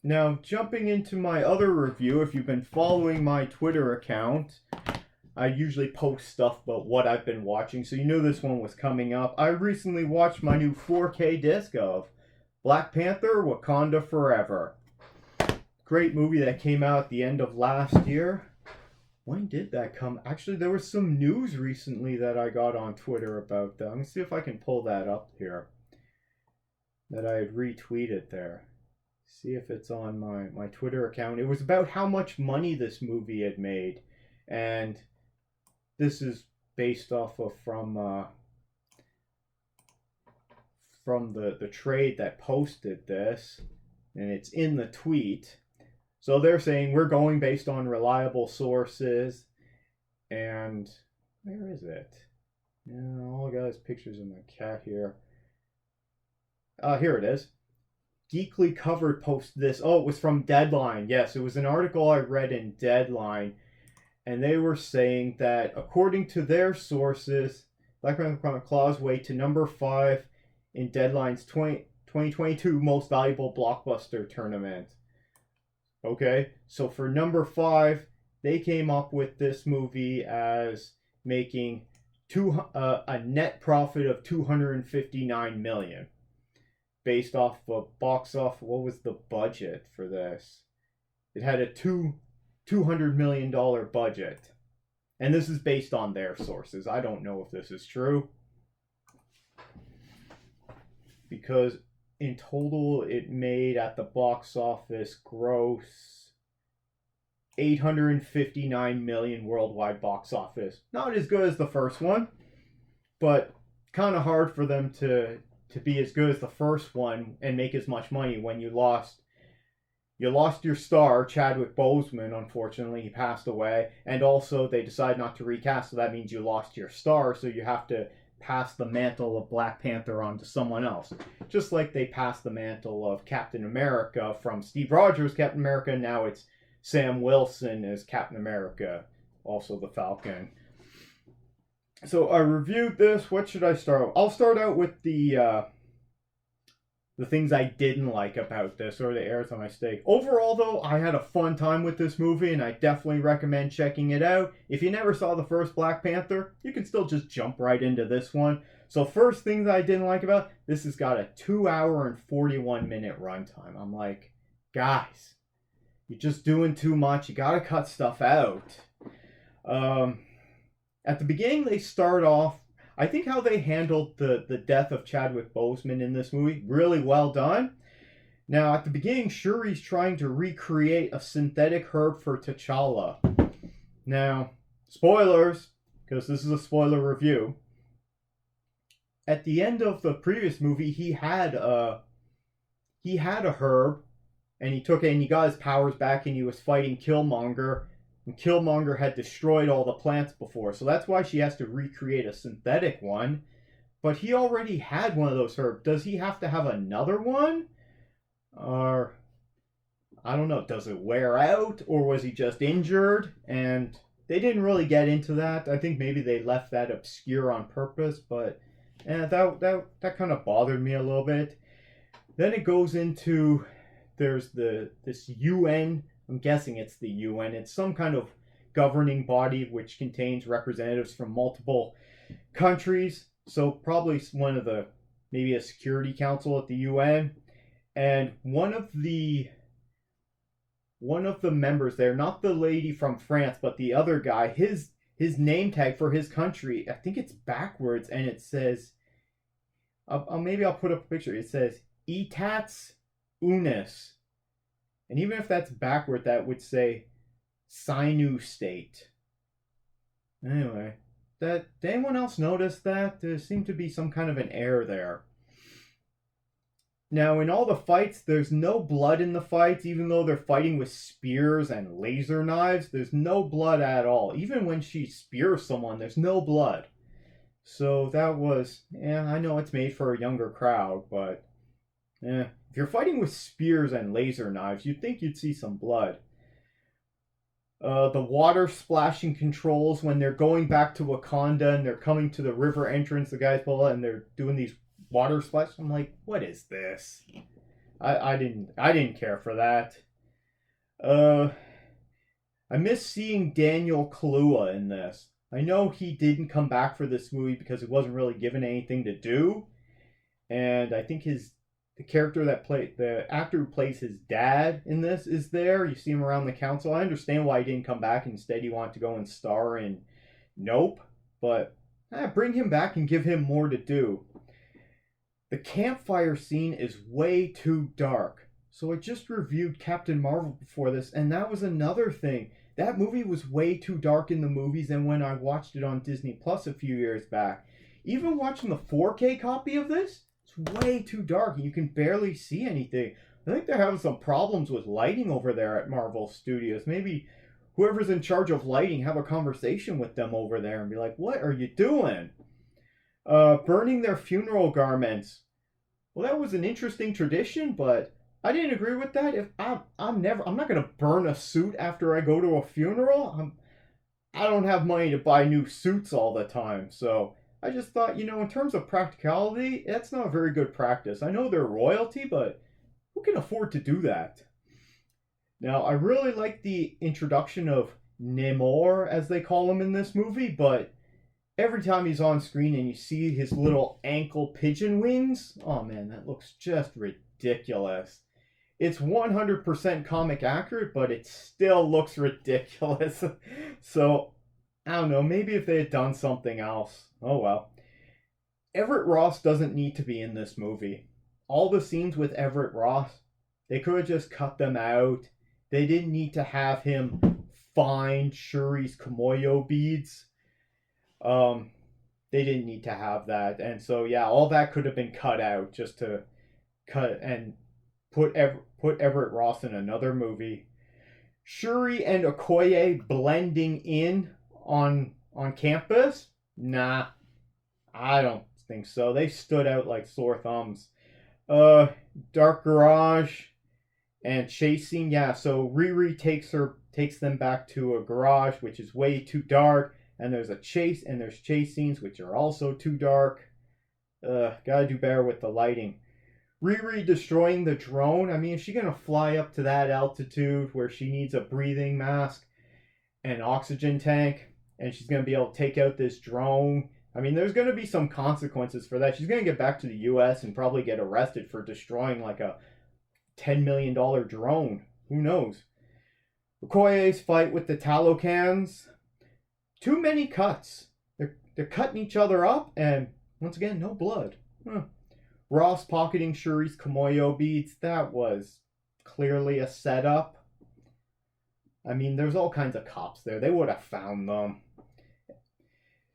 Now, jumping into my other review, if you've been following my Twitter account, I usually post stuff about what I've been watching, so you knew this one was coming up. I recently watched my new 4K disc of Black Panther, Wakanda Forever. Great movie that came out at the end of last year. When did that come? Actually, there was some news recently that I got on Twitter about that. I'm going to see if I can pull that up here. That I had retweeted there. See if it's on my Twitter account. It was about how much money this movie had made. And this is based off of from the trade that posted this. And it's in the tweet. So they're saying we're going based on reliable sources. And where is it? Yeah, all I got is pictures of my cat here. Here it is. Geekly Covered posted this. Oh, it was from Deadline. Yes, it was an article I read in Deadline. And they were saying that according to their sources, Black Panther claws way to number 5 in Deadline's 2022 Most Valuable Blockbuster Tournament. Okay, so for number 5, they came up with this movie as making a net profit of $259 million. Based off a box off, what was the budget for this? It had a $200 million budget. And this is based on their sources. I don't know if this is true. Because in total, it made at the box office gross $859 million worldwide box office. Not as good as the first one, but kind of hard for them to be as good as the first one and make as much money when you lost your star, Chadwick Boseman. Unfortunately, he passed away, and also they decided not to recast, so that means you lost your star, so you have to pass the mantle of Black Panther on to someone else. Just like they passed the mantle of Captain America from Steve Rogers, Captain America, now it's Sam Wilson as Captain America, also the Falcon. So I reviewed this. What should I start with? I'll start out with the things I didn't like about this, or the errors on my mistake. Overall, though, I had a fun time with this movie, and I definitely recommend checking it out. If you never saw the first Black Panther, you can still just jump right into this one. So first things I didn't like about this has got a 2-hour and 41-minute runtime. I'm like, guys, you're just doing too much. You gotta cut stuff out. At the beginning, they start off, I think how they handled the death of Chadwick Boseman in this movie, really well done. Now, at the beginning, Shuri's trying to recreate a synthetic herb for T'Challa. Now, spoilers, because this is a spoiler review. At the end of the previous movie, he had a herb, and he took it and he got his powers back, and he was fighting Killmonger. And Killmonger had destroyed all the plants before, so that's why she has to recreate a synthetic one. But he already had one of those herbs. Does he have to have another one? Or, I don't know, does it wear out? Or was he just injured? And they didn't really get into that. I think maybe they left that obscure on purpose, but that kind of bothered me a little bit. Then it goes into, there's this UN, I'm guessing it's the UN. It's some kind of governing body which contains representatives from multiple countries. So probably maybe a security council at the UN. And one of the members there, not the lady from France, but the other guy, his name tag for his country, I think it's backwards, and it says, maybe I'll put up a picture. It says Etats Unis. And even if that's backward, that would say Sinu State. Anyway, did anyone else notice that? There seemed to be some kind of an error there. Now, in all the fights, there's no blood in the fights, even though they're fighting with spears and laser knives. There's no blood at all. Even when she spears someone, there's no blood. So that was, I know it's made for a younger crowd, but if you're fighting with spears and laser knives, you'd think you'd see some blood. The water splashing controls when they're going back to Wakanda and they're coming to the river entrance, the guys pull out and they're doing these water splashes. I'm like, what is this? I didn't care for that. Uh, I miss seeing Daniel Kaluuya in this. I know he didn't come back for this movie because he wasn't really given anything to do, and I think the actor who plays his dad in this is there. You see him around the council. I understand why he didn't come back. Instead, he wanted to go and star in Nope, but bring him back and give him more to do. The campfire scene is way too dark. So I just reviewed Captain Marvel before this, and that was another thing. That movie was way too dark in the movies than when I watched it on Disney Plus a few years back. Even watching the 4K copy of this, it's way too dark and you can barely see anything. I think they're having some problems with lighting over there at Marvel Studios. Maybe whoever's in charge of lighting have a conversation with them over there and be like, what are you doing? Burning their funeral garments. Well, that was an interesting tradition, but I didn't agree with that. If I'm not gonna burn a suit after I go to a funeral. I don't have money to buy new suits all the time, so I just thought, in terms of practicality, that's not a very good practice. I know they're royalty, but who can afford to do that? Now, I really like the introduction of Namor, as they call him in this movie, but every time he's on screen and you see his little ankle pigeon wings, oh man, that looks just ridiculous. It's 100% comic accurate, but it still looks ridiculous. So, I don't know, maybe if they had done something else. Oh well. Everett Ross doesn't need to be in this movie. All the scenes with Everett Ross, they could have just cut them out. They didn't need to have him find Shuri's Kimoyo beads. They didn't need to have that. And so, yeah, all that could have been cut out just to cut and put Everett Ross in another movie. Shuri and Okoye blending in on campus? Nah, I don't think so. They stood out like sore thumbs. Dark Garage and chase scene. Yeah, so Riri takes them back to a garage which is way too dark, and there's chase scenes which are also too dark. Gotta do better with the lighting. Riri destroying the drone. I mean, is she gonna fly up to that altitude where she needs a breathing mask and oxygen tank, and she's gonna be able to take out this drone? I mean, there's gonna be some consequences for that. She's gonna get back to the U.S. and probably get arrested for destroying like a $10 million drone. Who knows? Okoye's fight with the Talocans. Too many cuts. They're cutting each other up, and once again, no blood. Ross pocketing Shuri's Kimoyo beads. That was clearly a setup. I mean, there's all kinds of cops there. They would have found them.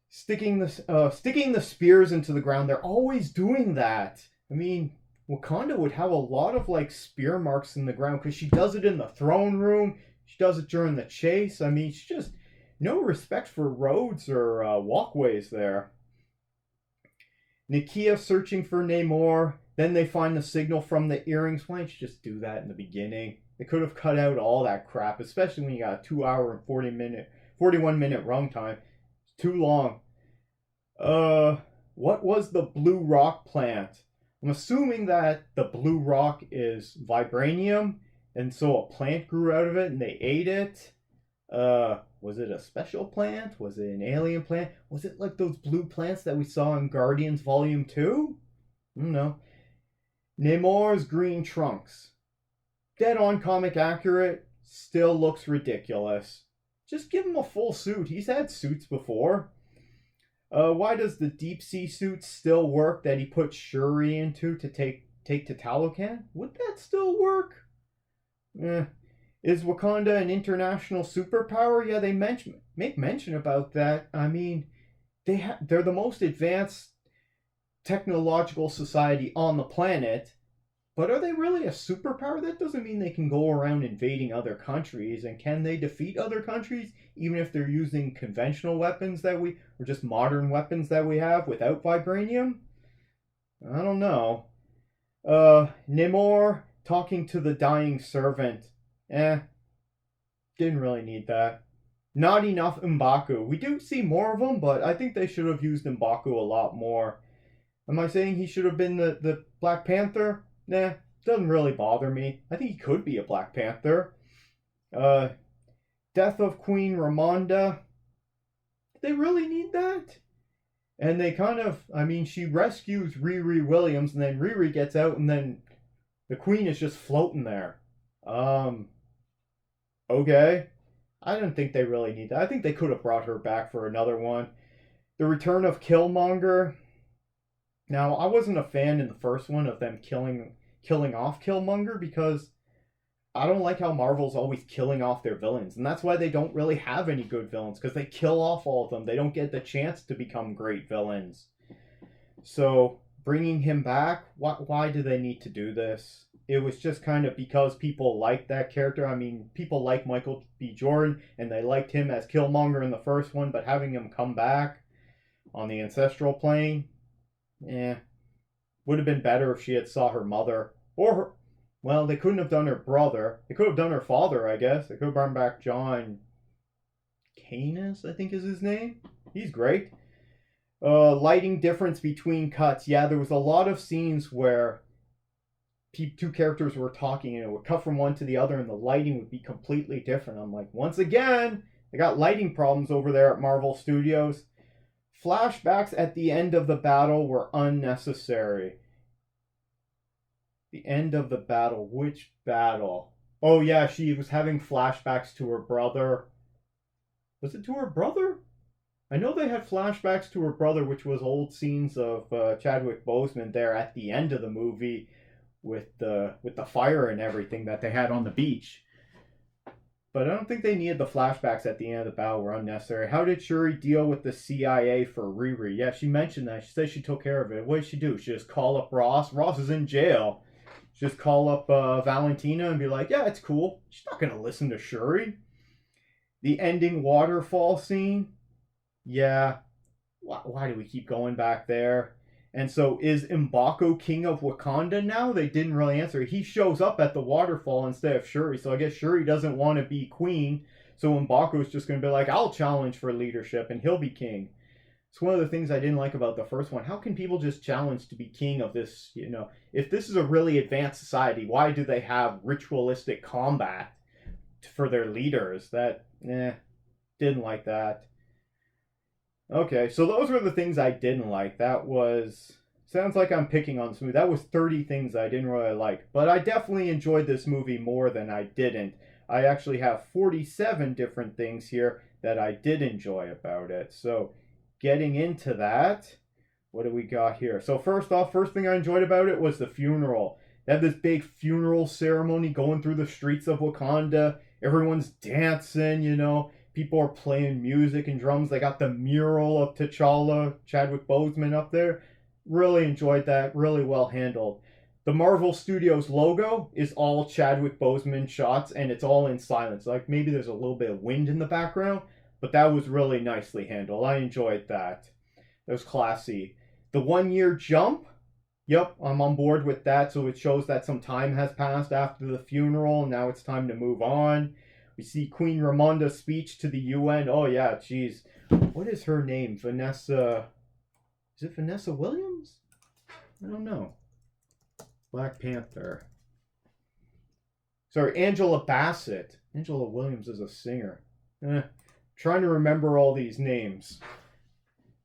Sticking the spears into the ground. They're always doing that. I mean, Wakanda would have a lot of like spear marks in the ground because she does it in the throne room. She does it during the chase. I mean, she just no respect for roads or walkways there. Nakia searching for Namor. Then they find the signal from the earrings. Why didn't you just do that in the beginning? They could have cut out all that crap, especially when you got a 2 hour and 41 minute runtime. It's too long. What was the blue rock plant? I'm assuming that the blue rock is vibranium, and so a plant grew out of it and they ate it. Was it a special plant? Was it an alien plant? Was it like those blue plants that we saw in Guardians Volume 2? I don't know. Namor's green trunks. Dead on comic accurate, still looks ridiculous. Just give him a full suit. He's had suits before. Why does the deep sea suit still work that he put Shuri into to take to Talocan? Would that still work? Is Wakanda an international superpower? Yeah, they make mention about that. I mean, they're the most advanced technological society on the planet, but are they really a superpower? That doesn't mean they can go around invading other countries. And can they defeat other countries even if they're using conventional weapons or just modern weapons that we have without vibranium? I don't know. Namor talking to the dying servant. Didn't really need that. Not enough M'Baku. We do see more of him, but I think they should have used M'Baku a lot more. Am I saying he should have been the Black Panther? Nah, Doesn't really bother me. I think he could be a Black Panther. Uh, Death of Queen Ramonda. They really need that? And they kind of, I mean, she rescues Riri Williams, and then Riri gets out, and then the Queen is just floating there. Okay. I don't think they really need that. I think they could have brought her back for another one. The Return of Killmonger. Now, I wasn't a fan in the first one of them killing off Killmonger because I don't like how Marvel's always killing off their villains. And that's why they don't really have any good villains, because they kill off all of them. They don't get the chance to become great villains. So, bringing him back, why do they need to do this? It was just kind of because people liked that character. I mean, people like Michael B. Jordan, and they liked him as Killmonger in the first one, but having him come back on the ancestral plane, would have been better if she had saw her mother. Or her, well, they couldn't have done her brother. They could have done her father, I guess. They could have brought back John Canis, I think is his name. He's great. Lighting difference between cuts. Yeah, there was a lot of scenes where two characters were talking and it would cut from one to the other and the lighting would be completely different. I'm like, once again, they got lighting problems over there at Marvel Studios. Flashbacks at the end of the battle were unnecessary. The end of the battle. Which battle? Oh yeah, she was having flashbacks to her brother. Was it to her brother? I know they had flashbacks to her brother, which was old scenes of Chadwick Boseman there at the end of the movie with the fire and everything that they had on the beach. But I don't think they needed the flashbacks at the end of the battle, were unnecessary. How did Shuri deal with the CIA for Riri? Yeah, she mentioned that. She said she took care of it. What did she do? She just call up Ross. Ross is in jail. She just call up Valentina and be like, yeah, it's cool. She's not going to listen to Shuri. The ending waterfall scene. Yeah. Why do we keep going back there? And so, is M'Baku king of Wakanda now? They didn't really answer. He shows up at the waterfall instead of Shuri, so I guess Shuri doesn't want to be queen, so M'Baku is just going to be like, I'll challenge for leadership, and he'll be king. It's one of the things I didn't like about the first one. How can people just challenge to be king of this, if this is a really advanced society, why do they have ritualistic combat for their leaders? Didn't like that. Okay, so those were the things I didn't like. That was... Sounds like I'm picking on this movie. That was 30 things I didn't really like. But I definitely enjoyed this movie more than I didn't. I actually have 47 different things here that I did enjoy about it. So, getting into that, what do we got here? So first off, first thing I enjoyed about it was the funeral. They had this big funeral ceremony going through the streets of Wakanda. Everyone's dancing, People are playing music and drums. They got the mural of T'Challa, Chadwick Boseman up there. Really enjoyed that. Really well handled. The Marvel Studios logo is all Chadwick Boseman shots, and it's all in silence. Like, maybe there's a little bit of wind in the background, but that was really nicely handled. I enjoyed that. It was classy. The 1 year jump. Yep, I'm on board with that. So it shows that some time has passed after the funeral. Now it's time to move on. We see Queen Ramonda's speech to the UN. Oh, yeah, jeez. What is her name? Vanessa... Is it Vanessa Williams? I don't know. Black Panther. Sorry, Angela Bassett. Angela Williams is a singer. Trying to remember all these names.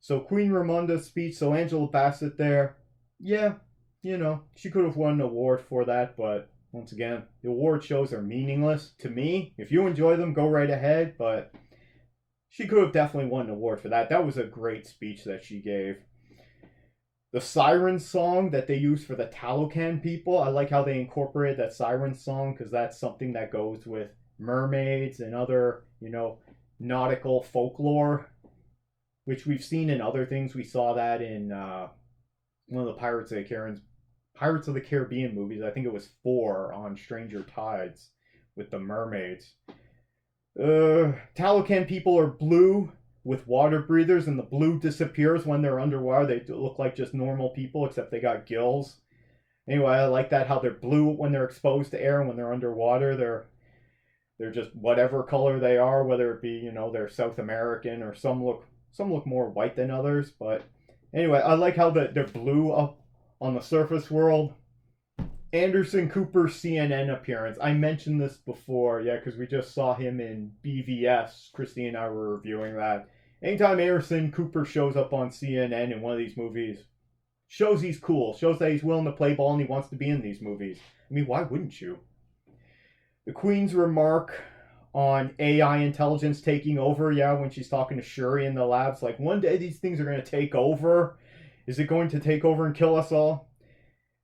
So Queen Ramonda's speech. So Angela Bassett there. Yeah, she could have won an award for that, but... Once again, the award shows are meaningless to me. If you enjoy them, go right ahead, but she could have definitely won an award for that. That was a great speech that she gave. The siren song that they use for the Talocan people, I like how they incorporated that siren song because that's something that goes with mermaids and other, nautical folklore, which we've seen in other things. We saw that in one of the Pirates of the Caribbean movies. I think it was 4 on Stranger Tides with the mermaids. Talocan people are blue with water breathers, and the blue disappears when they're underwater. They look like just normal people, except they got gills. Anyway, I like that, how they're blue when they're exposed to air, and when they're underwater, they're just whatever color they are, whether it be, they're South American, or some look more white than others. But anyway, I like how they're blue up on the surface world. Anderson Cooper's CNN appearance. I mentioned this before, yeah, because we just saw him in BVS. Christy and I were reviewing that. Anytime Anderson Cooper shows up on CNN in one of these movies, shows he's cool, shows that he's willing to play ball and he wants to be in these movies. I mean, why wouldn't you? The Queen's remark on AI intelligence taking over, yeah, when she's talking to Shuri in the labs, like, one day these things are going to take over. Is it going to take over and kill us all?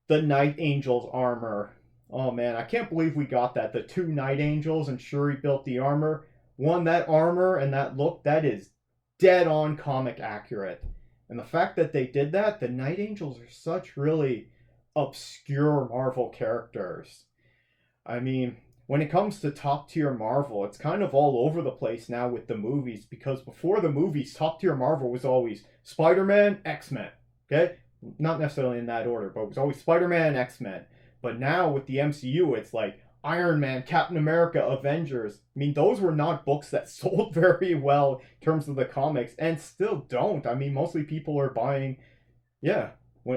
The Night Angel's armor. Oh man, I can't believe we got that. The two Night Angels and Shuri built the armor. One, that armor and that look, that is dead on comic accurate. And the fact that they did that, the Night Angels are such really obscure Marvel characters. I mean, when it comes to top tier Marvel, it's kind of all over the place now with the movies, because before the movies, top tier Marvel was always Spider-Man, X-Men. Okay? Not necessarily in that order, but it was always Spider-Man and X-Men. But now with the MCU, it's like Iron Man, Captain America, Avengers. I mean, those were not books that sold very well in terms of the comics, and still don't. I mean, mostly people are buying, yeah,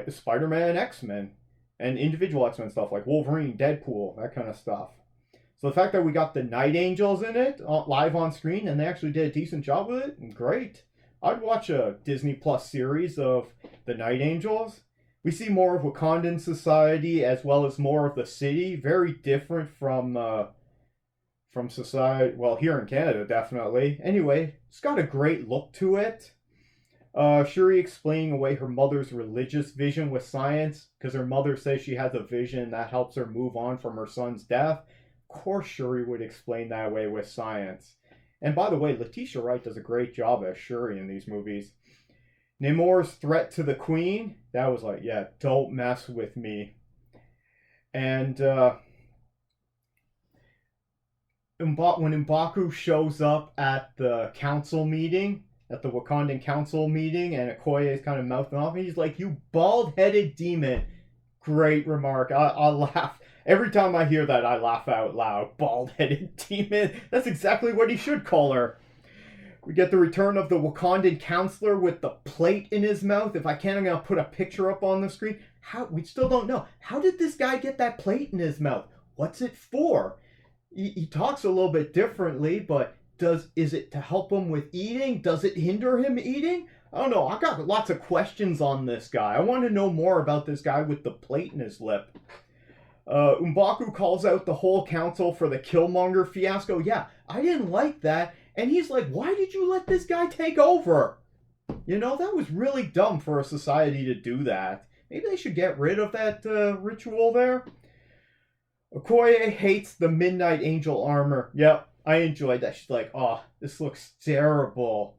Spider-Man, X-Men, and individual X-Men stuff like Wolverine, Deadpool, that kind of stuff. So the fact that we got the Night Angels in it, live on screen, and they actually did a decent job with it, great. I'd watch a Disney Plus series of the Night Angels. We see more of Wakandan society as well as more of the city. Very different from society. Well, here in Canada, definitely. Anyway, it's got a great look to it. Shuri explaining away her mother's religious vision with science, because her mother says she has a vision that helps her move on from her son's death. Of course, Shuri would explain that away with science. And by the way, Letitia Wright does a great job as Shuri in these movies. Namor's threat to the Queen, that was like, yeah, don't mess with me. And when M'Baku shows up at the council meeting, at the Wakandan council meeting, and Okoye is kind of mouthing off, and he's like, you bald-headed demon. Great remark. I'll laugh. Every time I hear that, I laugh out loud. Bald-headed demon. That's exactly what he should call her. We get the return of the Wakandan counselor with the plate in his mouth. If I can, I'm going to put a picture up on the screen. We still don't know. How did this guy get that plate in his mouth? What's it for? He talks a little bit differently, but is it to help him with eating? Does it hinder him eating? I don't know. I've got lots of questions on this guy. I want to know more about this guy with the plate in his lip. M'Baku calls out the whole council for the Killmonger fiasco. Yeah, I didn't like that. And he's like, why did you let this guy take over? You know, that was really dumb for a society to do that. Maybe they should get rid of that ritual there. Okoye hates the Midnight Angel armor. Yep, I enjoyed that. She's like, oh, this looks terrible.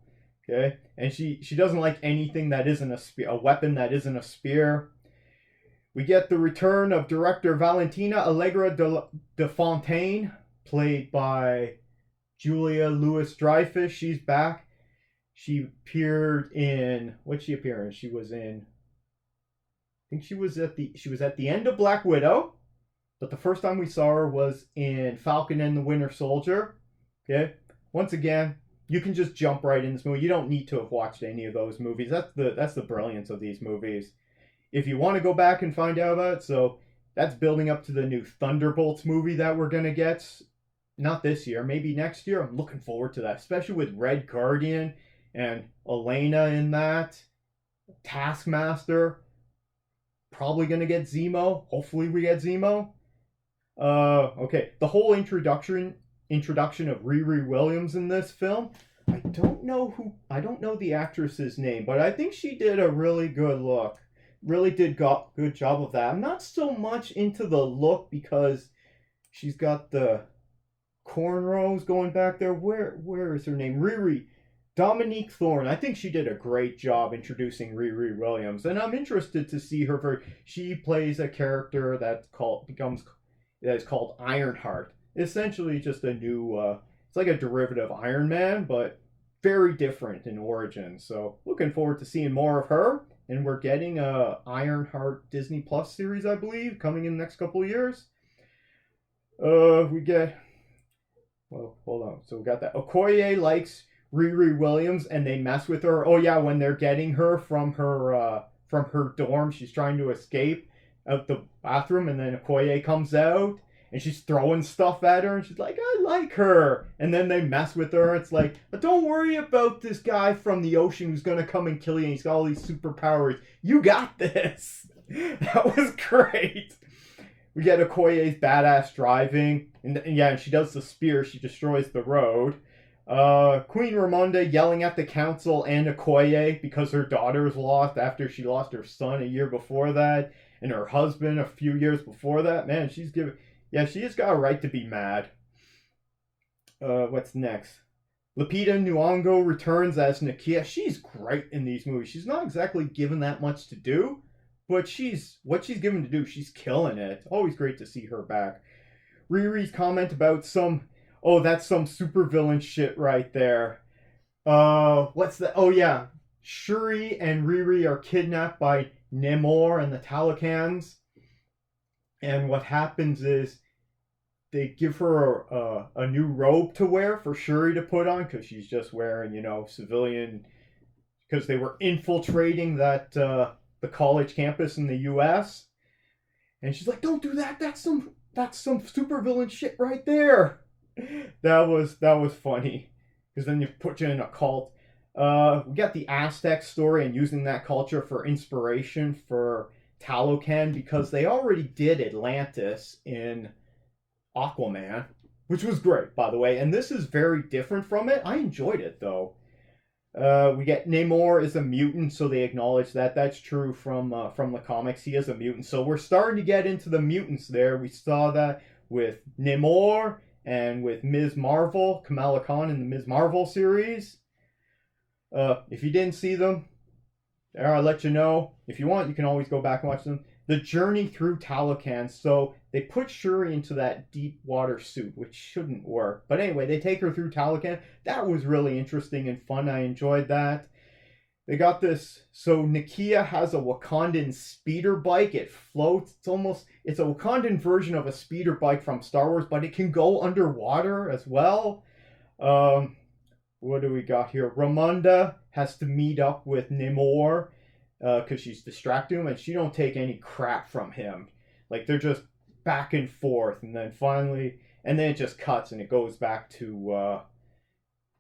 Okay? And she doesn't like anything that isn't a spear, a weapon that isn't a spear. We get the return of director Valentina Allegra de Fontaine, played by Julia Louis-Dreyfus. She's back. She appeared in, what'd she appear in? She was in, I think she was at the end of Black Widow, but the first time we saw her was in Falcon and the Winter Soldier. Okay? Once again, you can just jump right in this movie. You don't need to have watched any of those movies. That's the brilliance of these movies. If you want to go back and find out about it, so that's building up to the new Thunderbolts movie that we're going to get. Not this year, maybe next year. I'm looking forward to that, especially with Red Guardian and Elena in that. Taskmaster. Probably going to get Zemo. Hopefully we get Zemo. Okay, the whole introduction of Riri Williams in this film. I don't know the actress's name, but I think she did a really good look. Really did good job of that. I'm not so much into the look because she's got the cornrows going back there. Where is her name? Riri. Dominique Thorne. I think she did a great job introducing Riri Williams, and I'm interested to see her. She plays a character that is called Ironheart. Essentially, just a new. It's like a derivative of Iron Man, but very different in origin. So, looking forward to seeing more of her. And we're getting a Ironheart Disney Plus series, I believe, coming in the next couple of years. We get. Well, hold on. So we got that. Okoye likes Riri Williams, and they mess with her. Oh yeah, when they're getting her from her dorm, she's trying to escape. out the bathroom, and then Okoye comes out, and she's throwing stuff at her, and she's like, I like her. And then they mess with her. It's like, but don't worry about this guy from the ocean who's going to come and kill you, and he's got all these superpowers. You got this. That was great. We get Okoye's badass driving, and yeah, and she does the spear. She destroys the road. Queen Ramonda yelling at the council and Okoye because her daughter's lost after she lost her son a year before that, and her husband a few years before that. Man, she's giving... Yeah, she has got a right to be mad. What's next? Lupita Nyong'o returns as Nakia. She's great in these movies. She's not exactly given that much to do, but what she's given to do, she's killing it. Always great to see her back. Riri's comment about that's some supervillain shit right there. What's that? Oh yeah, Shuri and Riri are kidnapped by Namor and the Talokans. And what happens is they give her a new robe to wear for Shuri to put on, because she's just wearing, civilian, because they were infiltrating that the college campus in the U.S. And she's like, don't do that. That's some supervillain shit right there. That was funny, because then you put you in a cult. We got the Aztec story and using that culture for inspiration for Talocan, because they already did Atlantis in Aquaman, which was great, by the way, and this is very different from it. I enjoyed it, though. We get Namor is a mutant, so they acknowledge that. That's true from the comics. He is a mutant, so we're starting to get into the mutants there. We saw that with Namor and with Ms. Marvel, Kamala Khan in the Ms. Marvel series. If you didn't see them, I'll let you know. If you want, you can always go back and watch them. The journey through Talocan. So they put Shuri into that deep water suit, which shouldn't work. But anyway, they take her through Talocan. That was really interesting and fun. I enjoyed that. They got this. So Nakia has a Wakandan speeder bike. It floats. It's a Wakandan version of a speeder bike from Star Wars, but it can go underwater as well. What do we got here? Ramonda has to meet up with Namor because she's distracting him, and she don't take any crap from him. Like, they're just back and forth, and then it just cuts, and it goes back to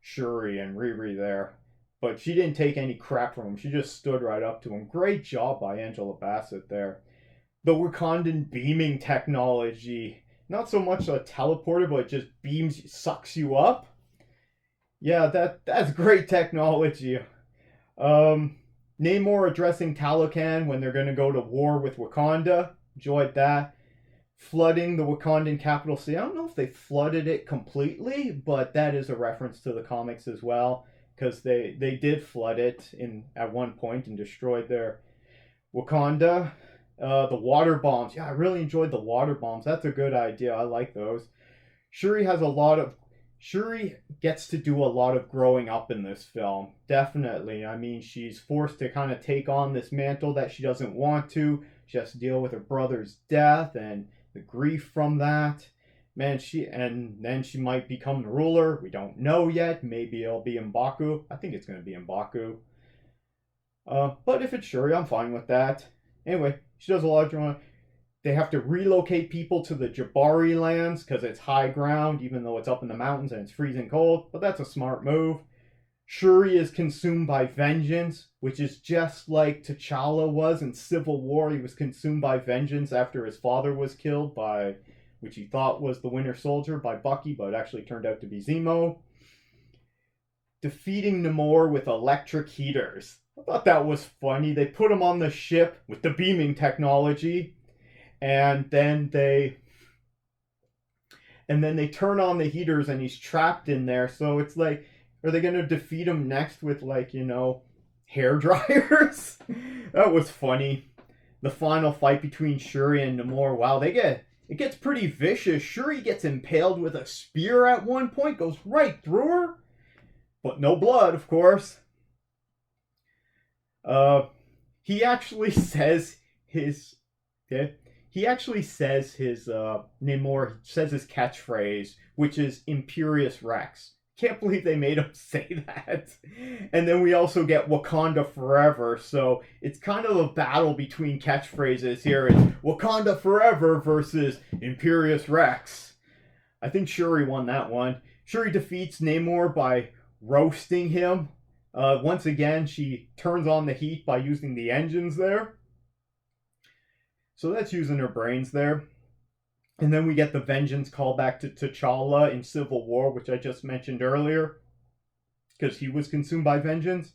Shuri and Riri there. But she didn't take any crap from him. She just stood right up to him. Great job by Angela Bassett there. The Wakandan beaming technology. Not so much a teleporter, but it just sucks you up. Yeah, that's great technology. Namor addressing Talocan when they're going to go to war with Wakanda. Enjoyed that. Flooding the Wakandan capital city. I don't know if they flooded it completely, but that is a reference to the comics as well, because they did flood it at one point and destroyed their Wakanda. The water bombs. Yeah, I really enjoyed the water bombs. That's a good idea. I like those. Shuri gets to do a lot of growing up in this film. Definitely. I mean, she's forced to kind of take on this mantle that she doesn't want to. She has to deal with her brother's death and the grief from that. Man, then she might become the ruler. We don't know yet. Maybe it'll be M'Baku. I think it's going to be M'Baku. But if it's Shuri, I'm fine with that. Anyway, she does a lot of drawing. They have to relocate people to the Jabari lands because it's high ground, even though it's up in the mountains and it's freezing cold. But that's a smart move. Shuri is consumed by vengeance, which is just like T'Challa was in Civil War. He was consumed by vengeance after his father was killed by, which he thought was the Winter Soldier, by Bucky, but it actually turned out to be Zemo. Defeating Namor with electric heaters. I thought that was funny. They put him on the ship with the beaming technology. And then they turn on the heaters and he's trapped in there. So it's like, are they going to defeat him next with, like, hair dryers? That was funny. The final fight between Shuri and Namor. Wow, it gets pretty vicious. Shuri gets impaled with a spear at one point, goes right through her. But no blood, of course. He actually says his Namor says his catchphrase, which is Imperious Rex. Can't believe they made him say that. And then we also get Wakanda Forever. So it's kind of a battle between catchphrases here. It's Wakanda Forever versus Imperious Rex. I think Shuri won that one. Shuri defeats Namor by roasting him. Once again, she turns on the heat by using the engines there. So that's using her brains there. And then we get the vengeance callback to T'Challa in Civil War, which I just mentioned earlier, because he was consumed by vengeance.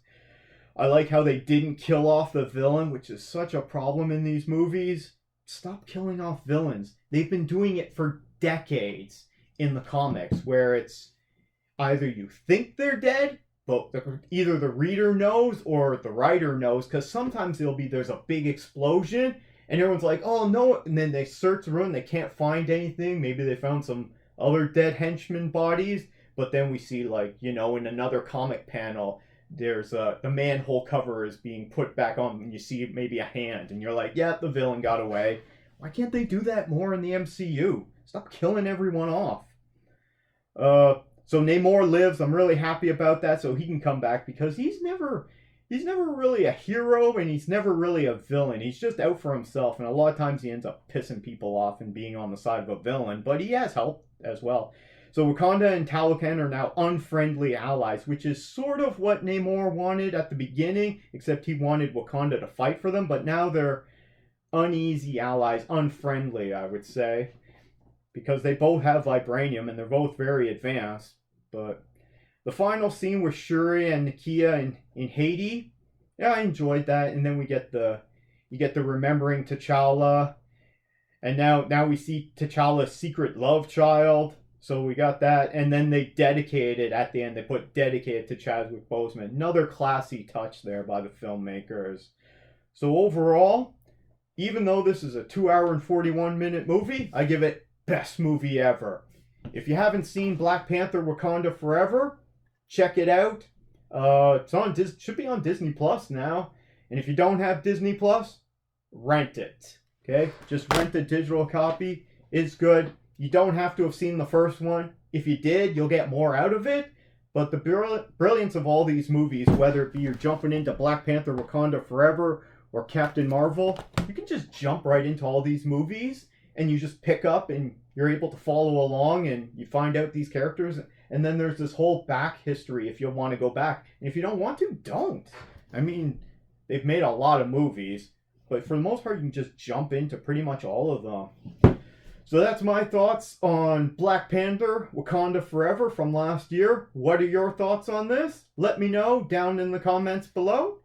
I like how they didn't kill off the villain, which is such a problem in these movies. Stop killing off villains. They've been doing it for decades in the comics, where it's either you think they're dead, but either the reader knows or the writer knows, because sometimes there's a big explosion, and everyone's like, oh no, and then they search the room, they can't find anything. Maybe they found some other dead henchman bodies, but then we see, like, in another comic panel, there's the manhole cover is being put back on, and you see maybe a hand, and you're like, yeah, the villain got away. Why can't they do that more in the MCU? Stop killing everyone off. So Namor lives. I'm really happy about that, so he can come back, because he's never really a hero, and he's never really a villain. He's just out for himself, and a lot of times he ends up pissing people off and being on the side of a villain, but he has help as well. So Wakanda and Talokan are now unfriendly allies, which is sort of what Namor wanted at the beginning, except he wanted Wakanda to fight for them, but now they're uneasy allies, unfriendly, I would say, because they both have vibranium and they're both very advanced. But the final scene with Shuri and Nakia in Haiti, yeah, I enjoyed that. And then you get the remembering T'Challa, and now we see T'Challa's secret love child. So we got that, and then they dedicated at the end. They put dedicated to Chadwick Boseman. Another classy touch there by the filmmakers. So overall, even though this is a 2-hour and 41-minute movie, I give it best movie ever. If you haven't seen Black Panther: Wakanda Forever, check it out. It's on should be on Disney Plus now. And if you don't have Disney Plus, rent it. Okay, just rent the digital copy. It's good. You don't have to have seen the first one. If you did, you'll get more out of it. But the brilliance of all these movies, whether it be you're jumping into Black Panther: Wakanda Forever or Captain Marvel, you can just jump right into all these movies, and you just pick up and you're able to follow along, and you find out these characters, and then there's this whole back history if you want to go back. And if you don't want to, don't. I mean, they've made a lot of movies, but for the most part, you can just jump into pretty much all of them. So that's my thoughts on Black Panther: Wakanda Forever from last year. What are your thoughts on this? Let me know down in the comments below.